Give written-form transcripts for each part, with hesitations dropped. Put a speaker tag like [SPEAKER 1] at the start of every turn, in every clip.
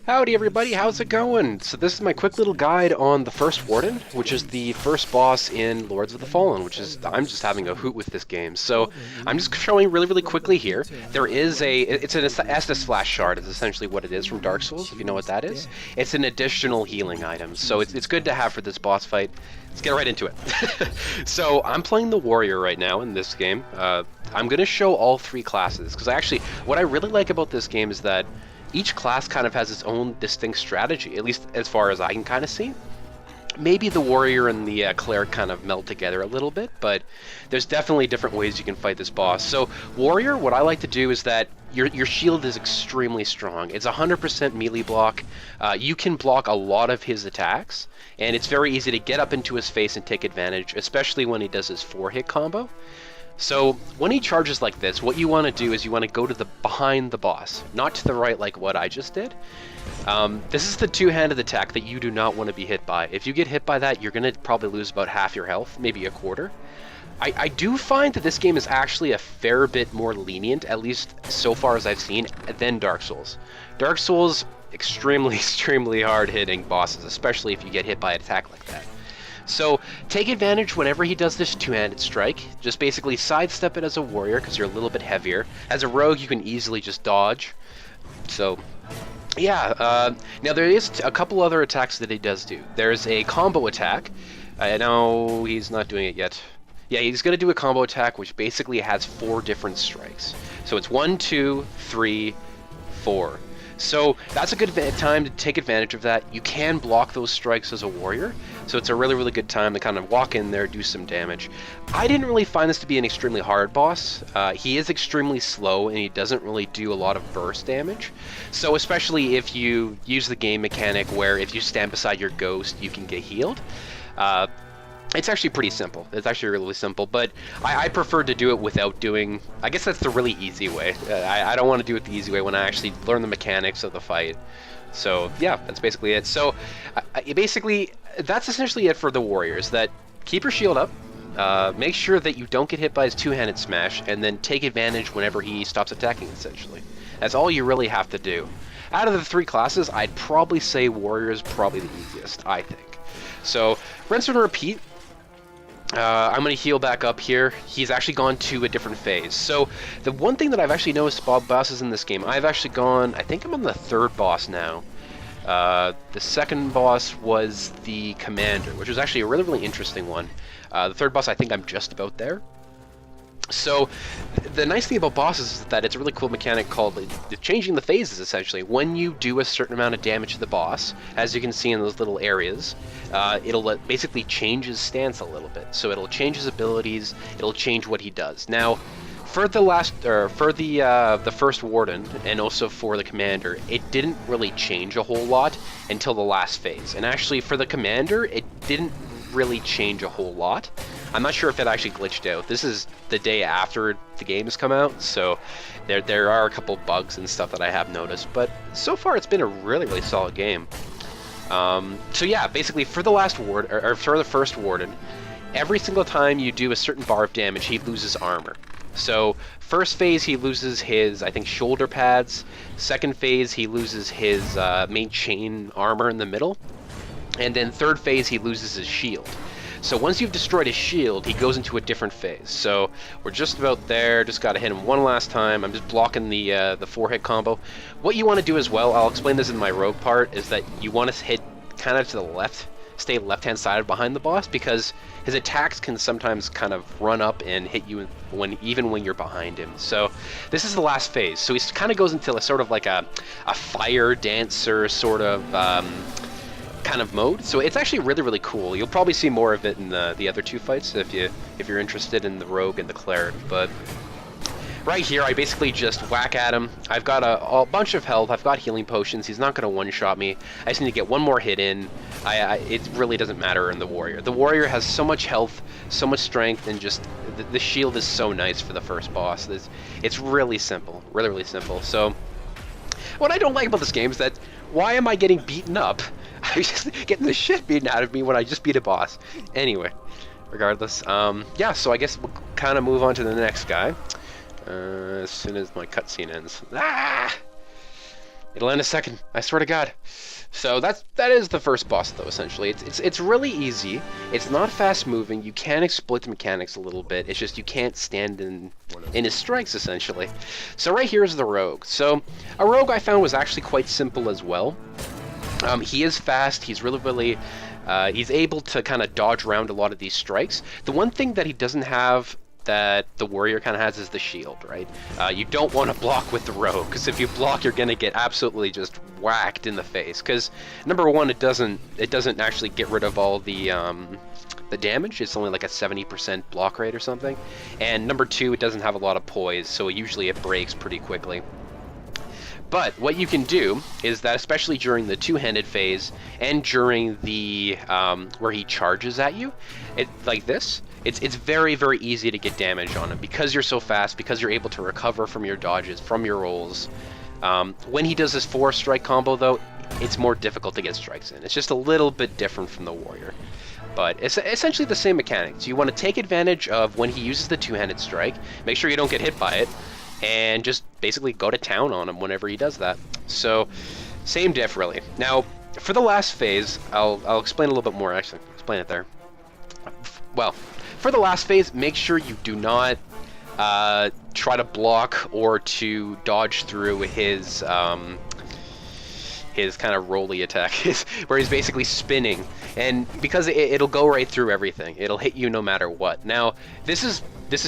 [SPEAKER 1] Howdy everybody, how's it going? So this is my quick little guide on the first Warden, which is the first boss in Lords of the Fallen, which is, I'm just having a hoot with this game. So I'm just showing really quickly here. There is it's an Estus Flash Shard is essentially what it is from Dark Souls, if you know what that is. It's an additional healing item, so it's good to have for this boss fight. Let's get right into it. So I'm playing the Warrior right now in this game. I'm going to show all three classes, because actually, what I really like about this game is that each class kind of has its own distinct strategy, at least as far as I can kind of see. Maybe the Warrior and the Cleric kind of meld together a little bit, but there's definitely different ways you can fight this boss. So Warrior, what I like to do is that your shield is extremely strong. It's 100% melee block. You can block a lot of his attacks, and it's very easy to get up into his face and take advantage, especially when he does his 4-hit combo. So when he charges like this, what you want to do is you want to go to the behind the boss, not to the right like what I just did. This is the two-handed attack that you do not want to be hit by. If you get hit by that, you're going to probably lose about half your health, maybe a quarter. I do find that this game is actually a fair bit more lenient, at least so far as I've seen, than Dark Souls. Dark Souls, extremely hard-hitting bosses, especially if you get hit by an attack like that. So take advantage whenever he does this two-handed strike. Just basically sidestep it as a warrior because you're a little bit heavier. As a rogue, you can easily just dodge. So yeah, now there is a couple other attacks that he does do. There's a combo attack. No, he's not doing it yet. Yeah, he's going to do a combo attack which basically has 4 different strikes. So it's 1, 2, 3, 4. So that's a good time to take advantage of that. You can block those strikes as a warrior, so it's a really good time to kind of walk in there, do some damage. I didn't really find this to be an extremely hard boss. He is extremely slow, and he doesn't really do a lot of burst damage. So especially if you use the game mechanic where if you stand beside your ghost, you can get healed. It's actually pretty simple. It's actually really simple, but I prefer to do it without doing... I guess that's the really easy way. I don't want to do it the easy way when I actually learn the mechanics of the fight. So, yeah, that's basically it. So, basically, that's essentially it for the Warriors. That keep your shield up, make sure that you don't get hit by his two-handed smash, and then take advantage whenever he stops attacking, essentially. That's all you really have to do. Out of the 3 classes, I'd probably say Warrior is probably the easiest, I think. So, rinse and repeat. I'm going to heal back up here. He's actually gone to a different phase. So the one thing that I've actually noticed about bosses in this game, I've actually gone, I think I'm on the 3rd boss now. The 2nd boss was the Commander, which was actually a really interesting one. The 3rd boss, I think I'm just about there. So the nice thing about bosses is that it's a really cool mechanic called changing the phases, essentially. When you do a certain amount of damage to the boss, as you can see in those little areas, it'll basically change his stance a little bit. So it'll change his abilities, it'll change what he does. Now, for the first Warden, and also for the Commander, it didn't really change a whole lot until the last phase. And actually, for the Commander, it didn't really change a whole lot. I'm not sure if it actually glitched out. This is the day after the game has come out, so there are a couple bugs and stuff that I have noticed, but so far it's been a really solid game. So yeah, basically for the last ward, or for the first Warden, every single time you do a certain bar of damage, he loses armor. So first phase he loses his, I think, shoulder pads. Second phase he loses his main chain armor in the middle. And then 3rd phase he loses his shield. So once you've destroyed his shield, he goes into a different phase. So we're just about there, just gotta hit him one last time. I'm just blocking the 4-hit combo. What you want to do as well, I'll explain this in my rogue part, is that you want to hit kind of to the left, stay left-hand sided behind the boss, because his attacks can sometimes kind of run up and hit you even when you're behind him. So this is the last phase. So he kind of goes into a sort of like a fire dancer sort of kind of mode. So it's actually really cool. You'll probably see more of it in the other 2 fights if you're interested in the Rogue and the Cleric. But right here, I basically just whack at him. I've got a bunch of health. I've got healing potions. He's not going to one-shot me. I just need to get one more hit in. It really doesn't matter in the Warrior. The Warrior has so much health, so much strength, and just the shield is so nice for the first boss. It's really simple, really simple. So what I don't like about this game is that why am I getting beaten up? I'm just getting the shit beaten out of me when I just beat a boss. Anyway, regardless, yeah, so I guess we'll kind of move on to the next guy as soon as my cutscene ends. Ah! It'll end a second. I swear to God. So that is the first boss, though. Essentially, it's really easy. It's not fast moving. You can exploit the mechanics a little bit. It's just you can't stand in his strikes, essentially. So right here is the rogue. So a rogue I found was actually quite simple as well. He is fast. He's really he's able to kind of dodge around a lot of these strikes. The one thing that he doesn't have that the warrior kind of has is the shield, right? You don't want to block with the rogue, because if you block, you're going to get absolutely just whacked in the face. Because number one, it doesn't actually get rid of all the damage. It's only like a 70% block rate or something. And number two, it doesn't have a lot of poise, so usually it breaks pretty quickly. But what you can do is that, especially during the two-handed phase and during the where he charges at you, like this, it's very easy to get damage on him because you're so fast, because you're able to recover from your dodges, from your rolls. When he does his 4-strike combo, though, it's more difficult to get strikes in. It's just a little bit different from the warrior. But it's essentially the same mechanics. You want to take advantage of when he uses the two-handed strike, make sure you don't get hit by it, and just basically go to town on him whenever he does that. So, same diff, really. Now, for the last phase, I'll explain a little bit more, actually. Explain it there. Well, for the last phase, make sure you do not try to block or to dodge through his kind of rolly attack, where he's basically spinning, and because it'll go right through everything, it'll hit you no matter what. Now, this is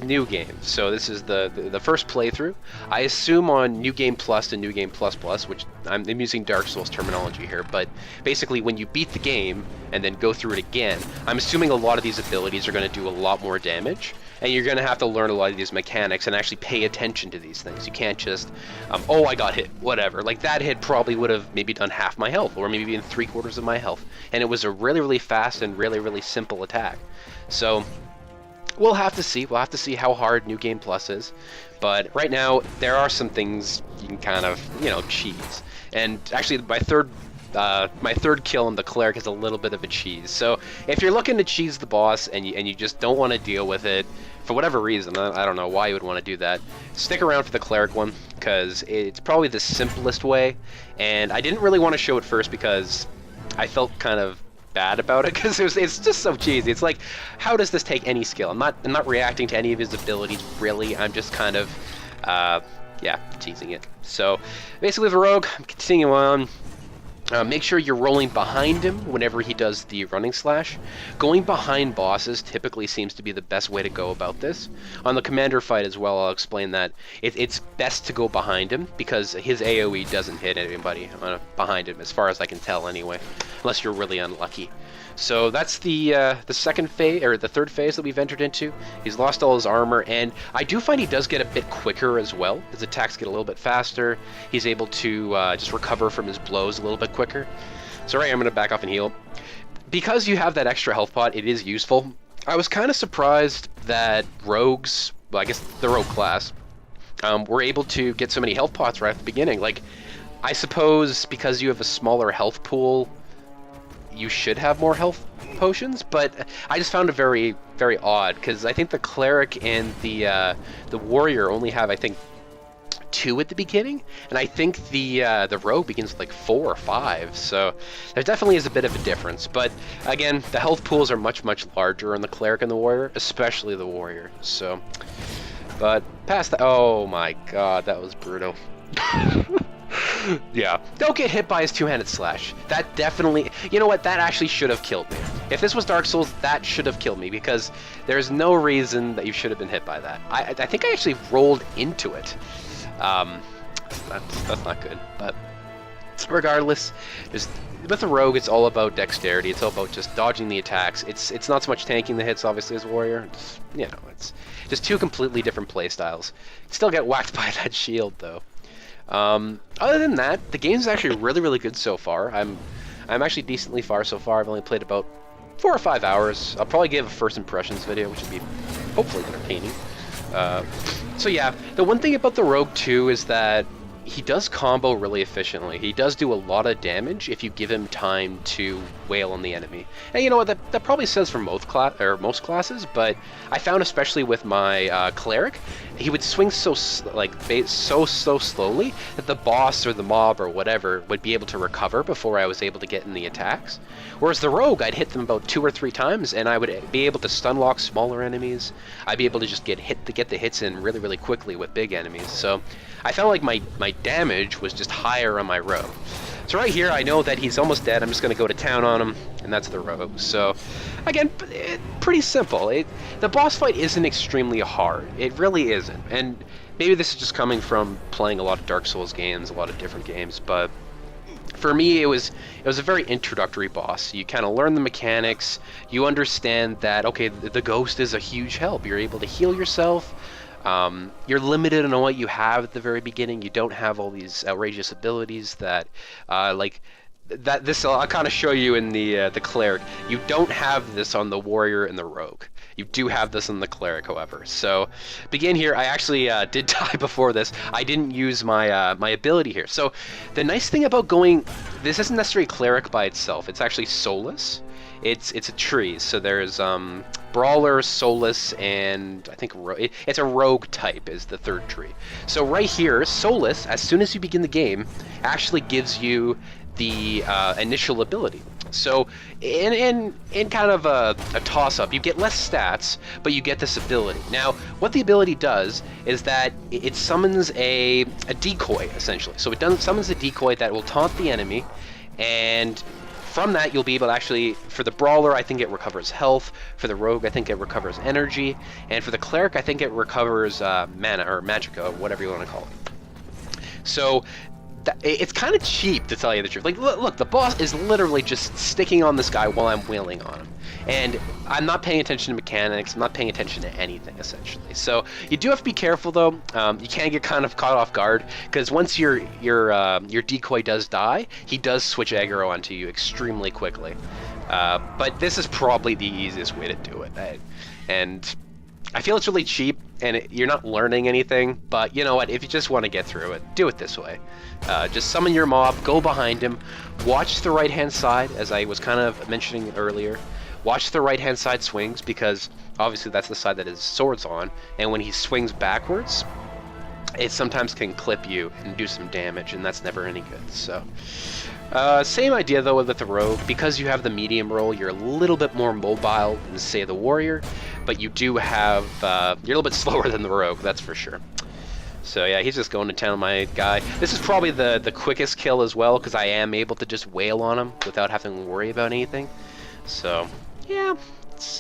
[SPEAKER 1] New Game, so this is the first playthrough. I assume on New Game Plus and New Game Plus Plus, which I'm using Dark Souls terminology here, but basically when you beat the game and then go through it again, I'm assuming a lot of these abilities are going to do a lot more damage, and you're going to have to learn a lot of these mechanics and actually pay attention to these things. You can't just, oh, I got hit, whatever. Like, that hit probably would have maybe done half my health, or maybe even 3/4 of my health, and it was a really fast and really simple attack. So we'll have to see. We'll have to see how hard New Game Plus is. But right now, there are some things you can kind of, cheese. And actually, my third kill on the Cleric is a little bit of a cheese. So if you're looking to cheese the boss and you just don't want to deal with it, for whatever reason, I don't know why you would want to do that, stick around for the Cleric one, because it's probably the simplest way. And I didn't really want to show it first because I felt kind of bad about it, because it's just so cheesy. It's like, how does this take any skill? I'm not reacting to any of his abilities, really. I'm just kind of teasing it. So basically, the rogue, I'm continuing on. Make sure you're rolling behind him whenever he does the running slash. Going behind bosses typically seems to be the best way to go about this. On the commander fight as well, I'll explain that. It's best to go behind him because his AoE doesn't hit anybody behind him, as far as I can tell anyway, unless you're really unlucky. So that's the second phase, or the third phase that we've entered into. He's lost all his armor, and I do find he does get a bit quicker as well. His attacks get a little bit faster. He's able to just recover from his blows a little bit quicker. So right here, I'm going to back off and heal. Because you have that extra health pot, it is useful. I was kind of surprised that rogues, well, I guess the rogue class, were able to get so many health pots right at the beginning. Like, I suppose because you have a smaller health pool, you should have more health potions, but I just found it very odd, because I think the Cleric and the Warrior only have, I think, 2 at the beginning, and I think the Rogue begins with like 4 or 5, so there definitely is a bit of a difference. But again, the health pools are much larger on the Cleric and the Warrior, especially the Warrior. So, but past that, oh my god, that was brutal. Yeah, don't get hit by his two-handed slash. That definitely, you know what, that actually should have killed me. If this was Dark Souls, that should have killed me, because there's no reason that you should have been hit by that. I think I actually rolled into it. That's not good, but regardless, just with the Rogue, it's all about dexterity. It's all about just dodging the attacks. It's not so much tanking the hits, obviously, as Warrior. It's just 2 completely different play styles. You still get whacked by that shield, though. Other than that, the game's actually really good so far. I'm actually decently far so far. I've only played about 4 or 5 hours. I'll probably give a first impressions video, which would be hopefully entertaining. So yeah, the one thing about the Rogue too is that he does combo really efficiently. He does do a lot of damage if you give him time to wail on the enemy. And you know what, that probably says for most classes, but I found especially with my Cleric, he would swing so slowly that the boss or the mob or whatever would be able to recover before I was able to get in the attacks. Whereas the Rogue, I'd hit them about 2 or 3 times, and I would be able to stun lock smaller enemies. I'd be able to just get the hits in really, really quickly with big enemies. So I felt like my damage was just higher on my Rogue. So right here, I know that he's almost dead. I'm just going to go to town on him, and that's the Rogue. So, again, pretty simple. The boss fight isn't extremely hard. It really isn't. And maybe this is just coming from playing a lot of Dark Souls games, a lot of different games, but for me, it was a very introductory boss. You kind of learn the mechanics. You understand that, okay, the Ghost is a huge help. You're able to heal yourself. You're limited on what you have at the very beginning. You don't have all these outrageous abilities that, this I'll kind of show you in the Cleric. You don't have this on the Warrior and the Rogue. You do have this on the Cleric, however. So, begin here. I actually did die before this. I didn't use my my ability here. So, the nice thing about going, this isn't necessarily Cleric by itself. It's actually Soulless. It's a tree. So there's Brawler, Soulless, and I think it's a Rogue type is the third tree. So right here, Soulless, as soon as you begin the game, actually gives you the initial ability. So in kind of a toss-up, you get less stats, but you get this ability. Now, what the ability does is that it summons a decoy, essentially. So it summons a decoy that will taunt the enemy, and from that, you'll be able to actually, for the Brawler, I think it recovers health. For the Rogue, I think it recovers energy. And for the Cleric, I think it recovers mana, or magicka, whatever you want to call it. So, it's kind of cheap, to tell you the truth. Like, look, the boss is literally just sticking on this guy while I'm wailing on him. And I'm not paying attention to mechanics, I'm not paying attention to anything, essentially. So, you do have to be careful, though. You can get kind of caught off guard, because once your decoy does die, he does switch aggro onto you extremely quickly. But this is probably the easiest way to do it. And I feel it's really cheap, and you're not learning anything, but you know what, if you just want to get through it, do it this way. Just summon your mob, go behind him, watch the right-hand side, as I was kind of mentioning earlier. Watch the right-hand side swings, because obviously that's the side that his sword's on, and when he swings backwards, it sometimes can clip you and do some damage, and that's never any good. So, same idea though with the Rogue. Because you have the medium roll, you're a little bit more mobile than, say, the Warrior, but you do have, you're a little bit slower than the Rogue, that's for sure. So yeah, he's just going to town on my guy. This is probably the quickest kill as well, because I am able to just wail on him without having to worry about anything. So, yeah.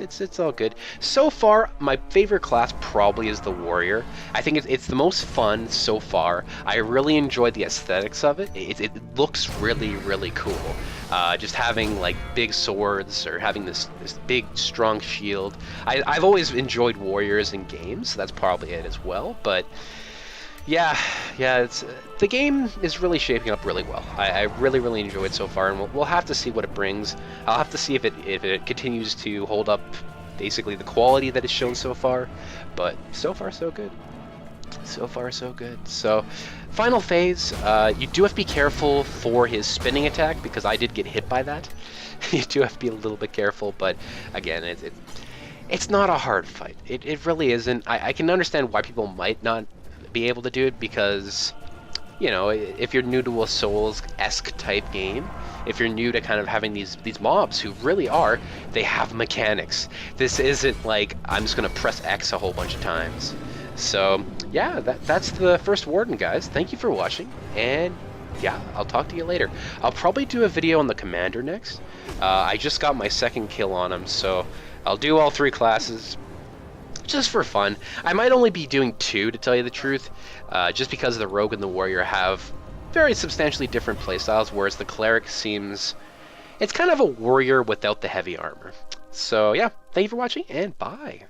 [SPEAKER 1] It's all good. So far, my favorite class probably is the Warrior. I think it's the most fun so far. I really enjoy the aesthetics of it. It looks really, really cool. Just having like big swords or having this big, strong shield. I've always enjoyed Warriors in games, so that's probably it as well. But yeah, the game is really shaping up really well. I really, really enjoy it so far, and we'll have to see what it brings. I'll have to see if it continues to hold up basically the quality that it's shown so far, but so far so good. So far so good. So, final phase, you do have to be careful for his spinning attack, because I did get hit by that. You do have to be a little bit careful, but again, it's not a hard fight. It really isn't. I can understand why people might not be able to do it, because, you know, if you're new to a Souls-esque type game, if you're new to kind of having these mobs who really are, they have mechanics. This isn't like I'm just gonna press X a whole bunch of times. So yeah, that's the first Warden, guys. Thank you for watching, and yeah, I'll talk to you later. I'll probably do a video on the Commander next. I just got my second kill on him, so I'll do all 3 classes just for fun. I might only be doing 2, to tell you the truth, just because the Rogue and the Warrior have very substantially different playstyles, whereas the Cleric seems, it's kind of a warrior without the heavy armor. So yeah, thank you for watching, and bye.